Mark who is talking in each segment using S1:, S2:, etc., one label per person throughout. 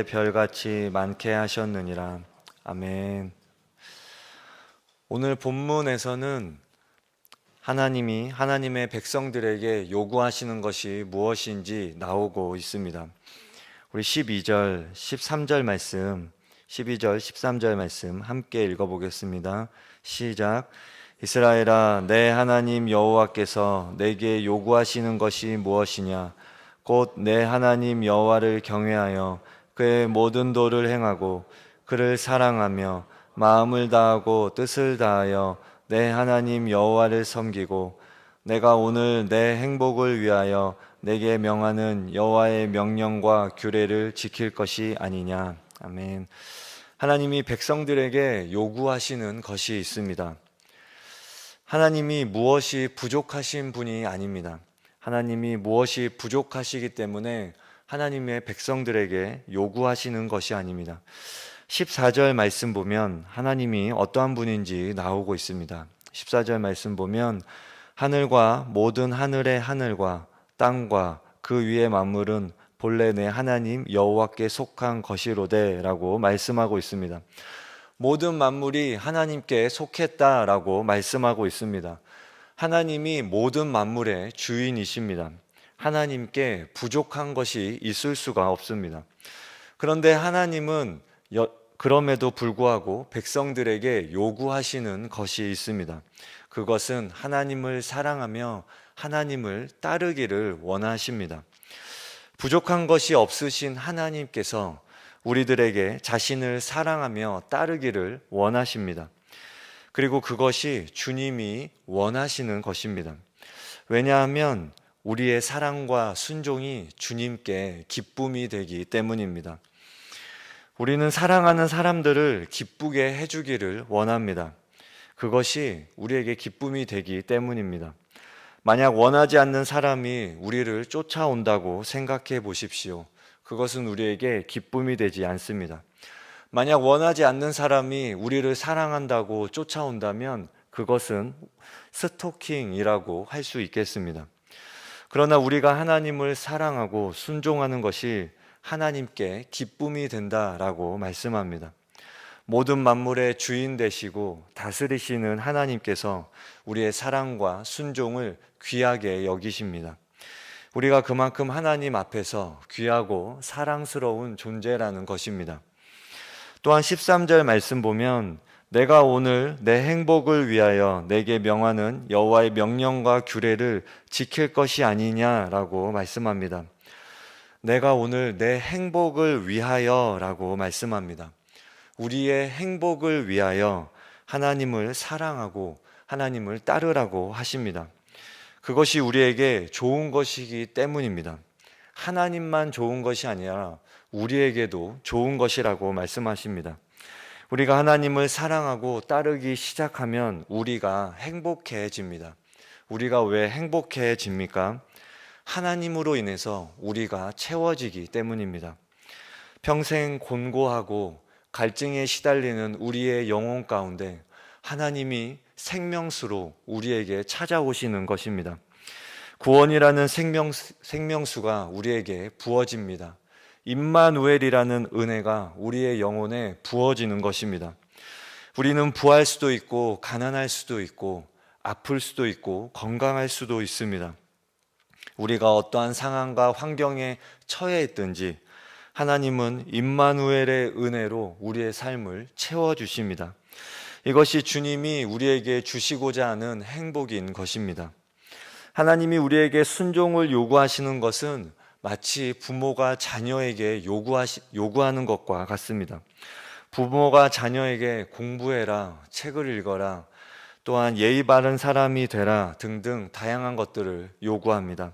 S1: 별같이 많게 하셨느니라. 아멘. 오늘 본문에서는 하나님이 하나님의 백성들에게 요구하시는 것이 무엇인지 나오고 있습니다. 우리 12절, 13절 말씀, 12절, 13절 말씀 함께 읽어보겠습니다. 시작. 이스라엘아, 내 하나님 여호와께서 내게 요구하시는 것이 무엇이냐? 곧 내 하나님 여호와를 경외하여 그의 모든 도를 행하고 그를 사랑하며 마음을 다하고 뜻을 다하여 내 하나님 여호와를 섬기고 내가 오늘 내 행복을 위하여 내게 명하는 여호와의 명령과 규례를 지킬 것이 아니냐. 아멘. 하나님이 백성들에게 요구하시는 것이 있습니다. 하나님이 무엇이 부족하신 분이 아닙니다. 하나님이 무엇이 부족하시기 때문에 하나님의 백성들에게 요구하시는 것이 아닙니다. 14절 말씀 보면 하나님이 어떠한 분인지 나오고 있습니다. 14절 말씀 보면 하늘과 모든 하늘의 하늘과 땅과 그 위의 만물은 본래 내 하나님 여호와께 속한 것이로되 라고 말씀하고 있습니다. 모든 만물이 하나님께 속했다라고 말씀하고 있습니다. 하나님이 모든 만물의 주인이십니다. 하나님께 부족한 것이 있을 수가 없습니다. 그런데 하나님은 그럼에도 불구하고 백성들에게 요구하시는 것이 있습니다. 그것은 하나님을 사랑하며 하나님을 따르기를 원하십니다. 부족한 것이 없으신 하나님께서 우리들에게 자신을 사랑하며 따르기를 원하십니다. 그리고 그것이 주님이 원하시는 것입니다. 왜냐하면 우리의 사랑과 순종이 주님께 기쁨이 되기 때문입니다. 우리는 사랑하는 사람들을 기쁘게 해주기를 원합니다. 그것이 우리에게 기쁨이 되기 때문입니다. 만약 원하지 않는 사람이 우리를 쫓아온다고 생각해 보십시오. 그것은 우리에게 기쁨이 되지 않습니다. 만약 원하지 않는 사람이 우리를 사랑한다고 쫓아온다면 그것은 스토킹이라고 할 수 있겠습니다. 그러나 우리가 하나님을 사랑하고 순종하는 것이 하나님께 기쁨이 된다라고 말씀합니다. 모든 만물의 주인 되시고 다스리시는 하나님께서 우리의 사랑과 순종을 귀하게 여기십니다. 우리가 그만큼 하나님 앞에서 귀하고 사랑스러운 존재라는 것입니다. 또한 13절 말씀 보면 내가 오늘 내 행복을 위하여 내게 명하는 여호와의 명령과 규례를 지킬 것이 아니냐라고 말씀합니다. 내가 오늘 내 행복을 위하여 라고 말씀합니다. 우리의 행복을 위하여 하나님을 사랑하고 하나님을 따르라고 하십니다. 그것이 우리에게 좋은 것이기 때문입니다. 하나님만 좋은 것이 아니라 우리에게도 좋은 것이라고 말씀하십니다. 우리가 하나님을 사랑하고 따르기 시작하면 우리가 행복해집니다. 우리가 왜 행복해집니까? 하나님으로 인해서 우리가 채워지기 때문입니다. 평생 곤고하고 갈증에 시달리는 우리의 영혼 가운데 하나님이 생명수로 우리에게 찾아오시는 것입니다. 구원이라는 생명수가 우리에게 부어집니다. 임마누엘이라는 은혜가 우리의 영혼에 부어지는 것입니다. 우리는 부할 수도 있고 가난할 수도 있고 아플 수도 있고 건강할 수도 있습니다. 우리가 어떠한 상황과 환경에 처해 있든지 하나님은 임마누엘의 은혜로 우리의 삶을 채워주십니다. 이것이 주님이 우리에게 주시고자 하는 행복인 것입니다. 하나님이 우리에게 순종을 요구하시는 것은 마치 부모가 자녀에게 요구하는 것과 같습니다. 부모가 자녀에게 공부해라, 책을 읽어라, 또한 예의 바른 사람이 되라 등등 다양한 것들을 요구합니다.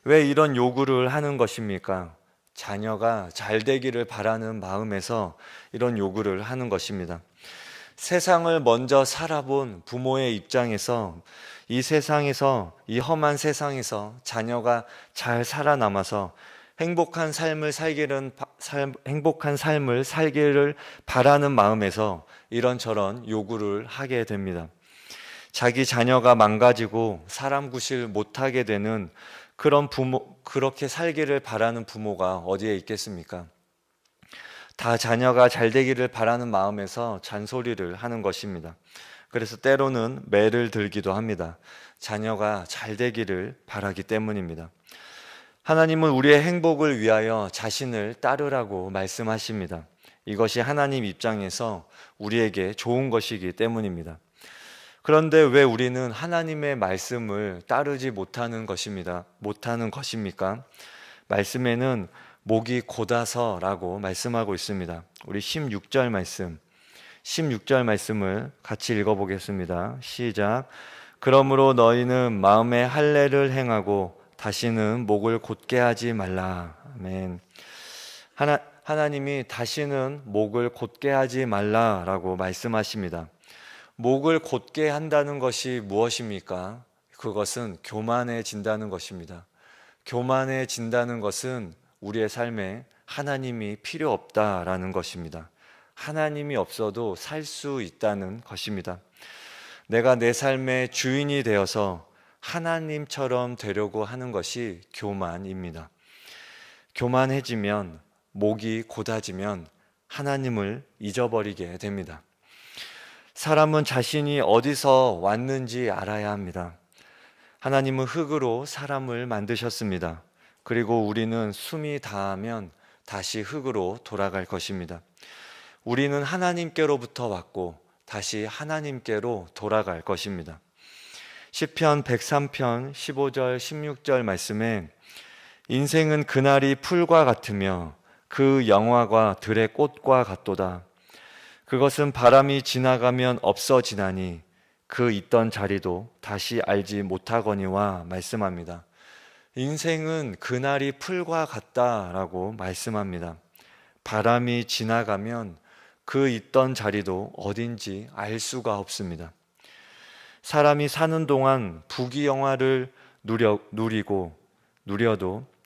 S1: 왜 이런 요구를 하는 것입니까? 자녀가 잘 되기를 바라는 마음에서 이런 요구를 하는 것입니다. 세상을 먼저 살아본 부모의 입장에서 이 세상에서, 이 험한 세상에서 자녀가 잘 살아남아서 행복한 삶을 살기를 바라는 마음에서 이런저런 요구를 하게 됩니다. 자기 자녀가 망가지고 사람 구실 못하게 되는 그런 부모, 그렇게 살기를 바라는 부모가 어디에 있겠습니까? 다 자녀가 잘 되기를 바라는 마음에서 잔소리를 하는 것입니다. 그래서 때로는 매를 들기도 합니다. 자녀가 잘 되기를 바라기 때문입니다. 하나님은 우리의 행복을 위하여 자신을 따르라고 말씀하십니다. 이것이 하나님 입장에서 우리에게 좋은 것이기 때문입니다. 그런데 왜 우리는 하나님의 말씀을 따르지 못하는 것입니까? 말씀에는 목이 곧아서라고 말씀하고 있습니다. 우리 16절 말씀을 같이 읽어보겠습니다. 시작. 그러므로 너희는 마음에 할례를 행하고 다시는 목을 곧게 하지 말라. 아멘. 하나님이 다시는 목을 곧게 하지 말라라고 말씀하십니다. 목을 곧게 한다는 것이 무엇입니까? 그것은 교만해진다는 것입니다. 교만해진다는 것은 우리의 삶에 하나님이 필요 없다라는 것입니다. 하나님이 없어도 살 수 있다는 것입니다. 내가 내 삶의 주인이 되어서 하나님처럼 되려고 하는 것이 교만입니다. 교만해지면, 목이 곧아지면 하나님을 잊어버리게 됩니다. 사람은 자신이 어디서 왔는지 알아야 합니다. 하나님은 흙으로 사람을 만드셨습니다. 그리고 우리는 숨이 닿으면 다시 흙으로 돌아갈 것입니다. 우리는 하나님께로부터 왔고 다시 하나님께로 돌아갈 것입니다. 시편 103편 15절 16절 말씀에 인생은 그날이 풀과 같으며 그 영화가 들의 꽃과 같도다. 그것은 바람이 지나가면 없어지나니 그 있던 자리도 다시 알지 못하거니와 말씀합니다. 인생은 그날이 풀과 같다라고 말씀합니다. 바람이 지나가면 그 있던 자리도 어딘지 알 수가 없습니다. 사람이 사는 동안 부귀영화를 누려도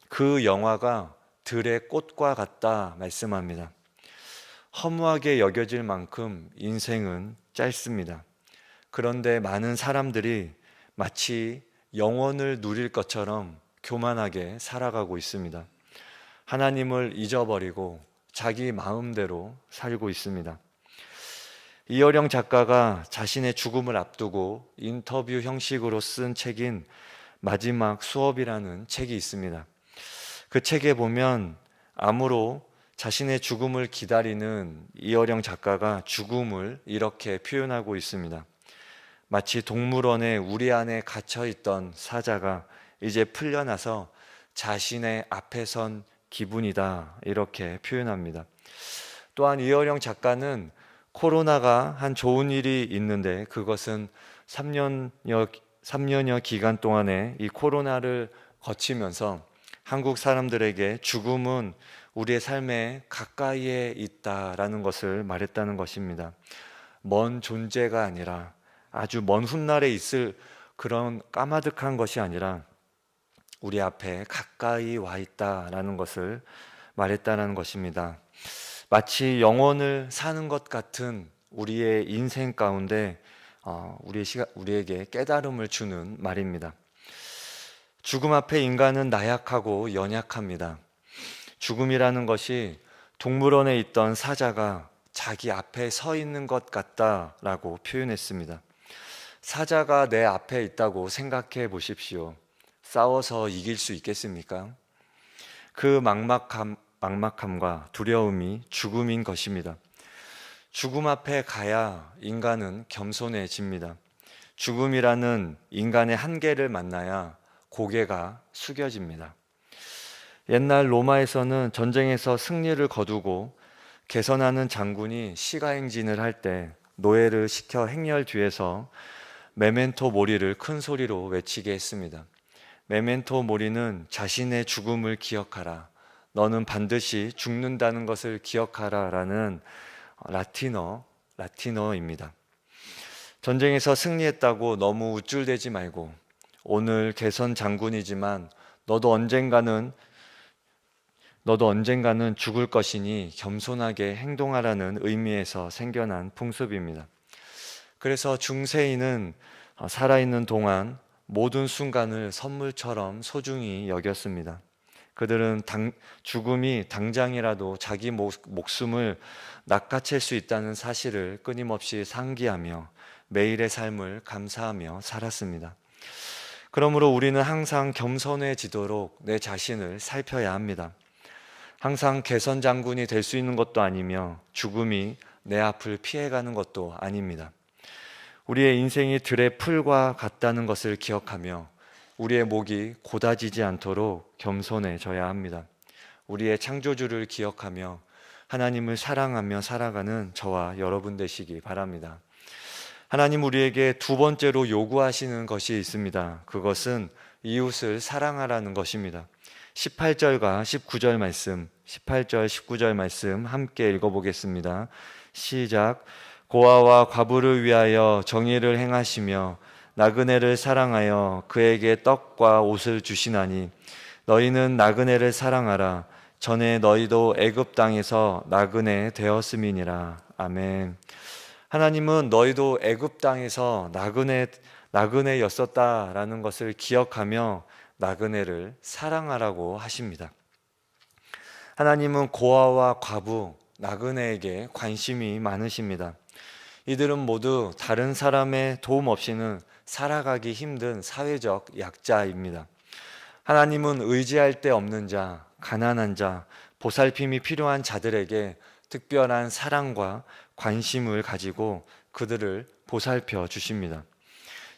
S1: 그 영화가 들의 꽃과 같다 말씀합니다. 허무하게 여겨질 만큼 인생은 짧습니다. 그런데 많은 사람들이 마치 영원을 누릴 것처럼 교만하게 살아가고 있습니다. 하나님을 잊어버리고 자기 마음대로 살고 있습니다. 이어령 작가가 자신의 죽음을 앞두고 인터뷰 형식으로 쓴 책인 마지막 수업이라는 책이 있습니다. 그 책에 보면 암으로 자신의 죽음을 기다리는 이어령 작가가 죽음을 이렇게 표현하고 있습니다. 마치 동물원에 우리 안에 갇혀있던 사자가 이제 풀려나서 자신의 앞에 선 기분이다 이렇게 표현합니다. 또한 이어령 작가는 코로나가 한 좋은 일이 있는데 그것은 3년여 기간 동안에 이 코로나를 거치면서 한국 사람들에게 죽음은 우리의 삶에 가까이에 있다라는 것을 말했다는 것입니다. 먼 존재가 아니라 아주 먼 훗날에 있을 그런 까마득한 것이 아니라 우리 앞에 가까이 와 있다라는 것을 말했다는 것입니다. 마치 영혼을 사는 것 같은 우리의 인생 가운데 우리에게 깨달음을 주는 말입니다. 죽음 앞에 인간은 나약하고 연약합니다. 죽음이라는 것이 동물원에 있던 사자가 자기 앞에 서 있는 것 같다라고 표현했습니다. 사자가 내 앞에 있다고 생각해 보십시오. 싸워서 이길 수 있겠습니까? 그 막막함과 두려움이 죽음인 것입니다. 죽음 앞에 가야 인간은 겸손해집니다. 죽음이라는 인간의 한계를 만나야 고개가 숙여집니다. 옛날 로마에서는 전쟁에서 승리를 거두고 개선하는 장군이 시가행진을 할 때 노예를 시켜 행렬 뒤에서 메멘토 모리를 큰 소리로 외치게 했습니다. 메멘토 모리는 자신의 죽음을 기억하라. 너는 반드시 죽는다는 것을 기억하라 라는 라틴어입니다. 전쟁에서 승리했다고 너무 우쭐대지 말고 오늘 개선 장군이지만 너도 언젠가는 죽을 것이니 겸손하게 행동하라는 의미에서 생겨난 풍습입니다. 그래서 중세인은 살아있는 동안 모든 순간을 선물처럼 소중히 여겼습니다. 그들은 죽음이 당장이라도 자기 목숨을 낚아챌 수 있다는 사실을 끊임없이 상기하며 매일의 삶을 감사하며 살았습니다. 그러므로 우리는 항상 겸손해지도록 내 자신을 살펴야 합니다. 항상 개선 장군이 될 수 있는 것도 아니며 죽음이 내 앞을 피해가는 것도 아닙니다. 우리의 인생이 들의 풀과 같다는 것을 기억하며 우리의 목이 고다지지 않도록 겸손해져야 합니다. 우리의 창조주를 기억하며 하나님을 사랑하며 살아가는 저와 여러분 되시기 바랍니다. 하나님 우리에게 두 번째로 요구하시는 것이 있습니다. 그것은 이웃을 사랑하라는 것입니다. 18절과 19절 말씀, 18절, 19절 말씀 함께 읽어보겠습니다. 시작. 고아와 과부를 위하여 정의를 행하시며 나그네를 사랑하여 그에게 떡과 옷을 주시나니 너희는 나그네를 사랑하라. 전에 너희도 애굽 땅에서 나그네 되었음이니라. 아멘. 하나님은 너희도 애굽 땅에서 나그네였었다라는 것을 기억하며 나그네를 사랑하라고 하십니다. 하나님은 고아와 과부, 나그네에게 관심이 많으십니다. 이들은 모두 다른 사람의 도움 없이는 살아가기 힘든 사회적 약자입니다. 하나님은 의지할 데 없는 자, 가난한 자, 보살핌이 필요한 자들에게 특별한 사랑과 관심을 가지고 그들을 보살펴 주십니다.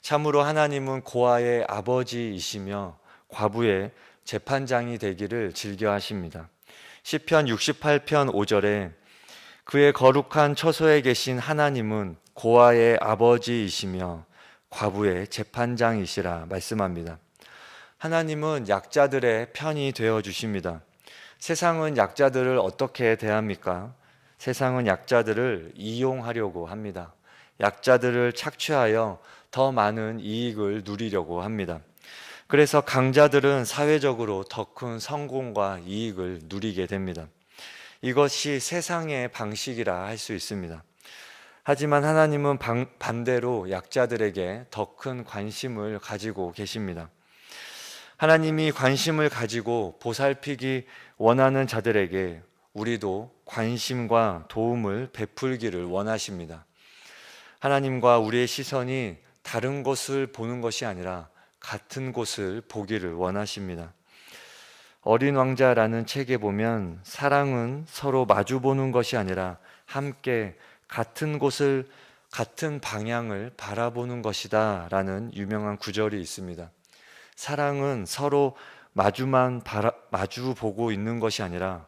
S1: 참으로 하나님은 고아의 아버지이시며 과부의 재판장이 되기를 즐겨하십니다. 시편 68편 5절에 그의 거룩한 처소에 계신 하나님은 고아의 아버지이시며 과부의 재판장이시라 말씀합니다. 하나님은 약자들의 편이 되어 주십니다. 세상은 약자들을 어떻게 대합니까? 세상은 약자들을 이용하려고 합니다. 약자들을 착취하여 더 많은 이익을 누리려고 합니다. 그래서 강자들은 사회적으로 더 큰 성공과 이익을 누리게 됩니다. 이것이 세상의 방식이라 할 수 있습니다. 하지만 하나님은 반대로 약자들에게 더 큰 관심을 가지고 계십니다. 하나님이 관심을 가지고 보살피기 원하는 자들에게 우리도 관심과 도움을 베풀기를 원하십니다. 하나님과 우리의 시선이 다른 곳을 보는 것이 아니라 같은 곳을 보기를 원하십니다. 어린 왕자라는 책에 보면 사랑은 서로 마주보는 것이 아니라 함께 같은 곳을, 같은 방향을 바라보는 것이다 라는 유명한 구절이 있습니다. 사랑은 서로 마주 보고 있는 것이 아니라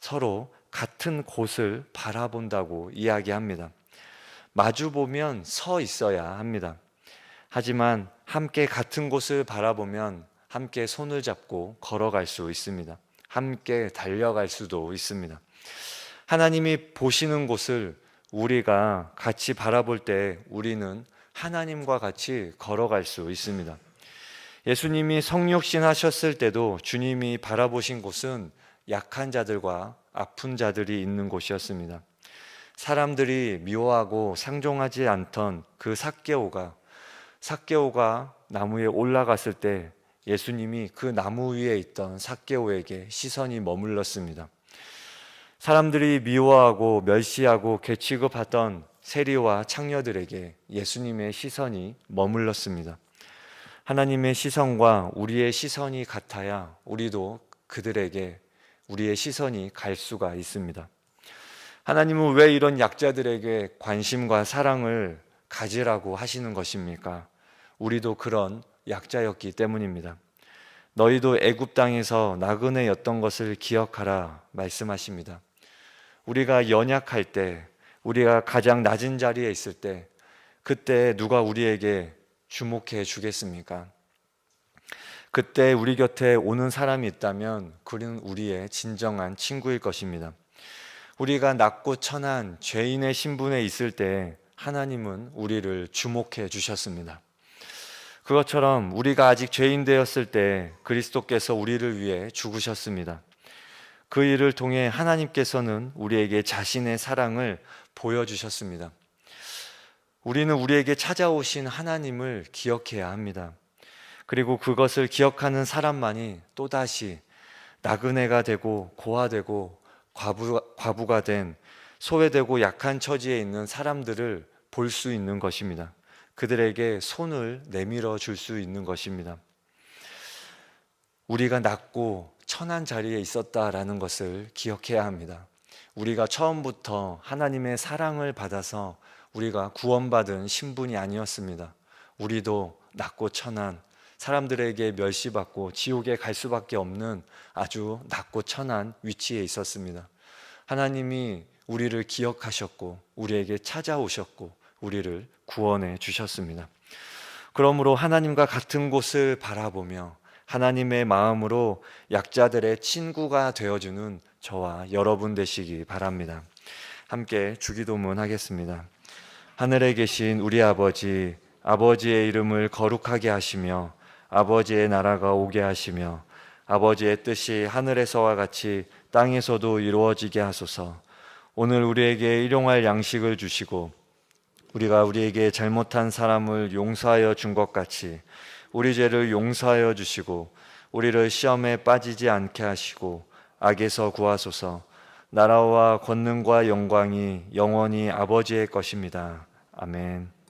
S1: 서로 같은 곳을 바라본다고 이야기합니다. 마주 보면 서 있어야 합니다. 하지만 함께 같은 곳을 바라보면 함께 손을 잡고 걸어갈 수 있습니다. 함께 달려갈 수도 있습니다. 하나님이 보시는 곳을 우리가 같이 바라볼 때 우리는 하나님과 같이 걸어갈 수 있습니다. 예수님이 성육신 하셨을 때도 주님이 바라보신 곳은 약한 자들과 아픈 자들이 있는 곳이었습니다. 사람들이 미워하고 상종하지 않던 그 삭개오가 나무에 올라갔을 때 예수님이 그 나무 위에 있던 삭개오에게 시선이 머물렀습니다. 사람들이 미워하고 멸시하고 괴취급하던 세리와 창녀들에게 예수님의 시선이 머물렀습니다. 하나님의 시선과 우리의 시선이 같아야 우리도 그들에게 우리의 시선이 갈 수가 있습니다. 하나님은 왜 이런 약자들에게 관심과 사랑을 가지라고 하시는 것입니까? 우리도 그런 약자였기 때문입니다. 너희도 애굽 땅에서 나그네였던 것을 기억하라 말씀하십니다. 우리가 연약할 때, 우리가 가장 낮은 자리에 있을 때, 그때 누가 우리에게 주목해 주겠습니까? 그때 우리 곁에 오는 사람이 있다면 그는 우리의 진정한 친구일 것입니다. 우리가 낮고 천한 죄인의 신분에 있을 때 하나님은 우리를 주목해 주셨습니다. 그것처럼 우리가 아직 죄인 되었을 때 그리스도께서 우리를 위해 죽으셨습니다. 그 일을 통해 하나님께서는 우리에게 자신의 사랑을 보여주셨습니다. 우리는 우리에게 찾아오신 하나님을 기억해야 합니다. 그리고 그것을 기억하는 사람만이 또다시 나그네가 되고 고아되고 과부가 된 소외되고 약한 처지에 있는 사람들을 볼 수 있는 것입니다. 그들에게 손을 내밀어 줄 수 있는 것입니다. 우리가 낮고 천한 자리에 있었다라는 것을 기억해야 합니다. 우리가 처음부터 하나님의 사랑을 받아서 우리가 구원받은 신분이 아니었습니다. 우리도 낮고 천한, 사람들에게 멸시받고 지옥에 갈 수밖에 없는 아주 낮고 천한 위치에 있었습니다. 하나님이 우리를 기억하셨고 우리에게 찾아오셨고 우리를 구원해 주셨습니다. 그러므로 하나님과 같은 곳을 바라보며 하나님의 마음으로 약자들의 친구가 되어주는 저와 여러분 되시기 바랍니다. 함께 주기도문 하겠습니다. 하늘에 계신 우리 아버지, 아버지의 이름을 거룩하게 하시며 아버지의 나라가 오게 하시며 아버지의 뜻이 하늘에서와 같이 땅에서도 이루어지게 하소서. 오늘 우리에게 일용할 양식을 주시고 우리가 우리에게 잘못한 사람을 용서하여 준 것 같이 우리 죄를 용서하여 주시고 우리를 시험에 빠지지 않게 하시고 악에서 구하소서. 나라와 권능과 영광이 영원히 아버지의 것입니다. 아멘.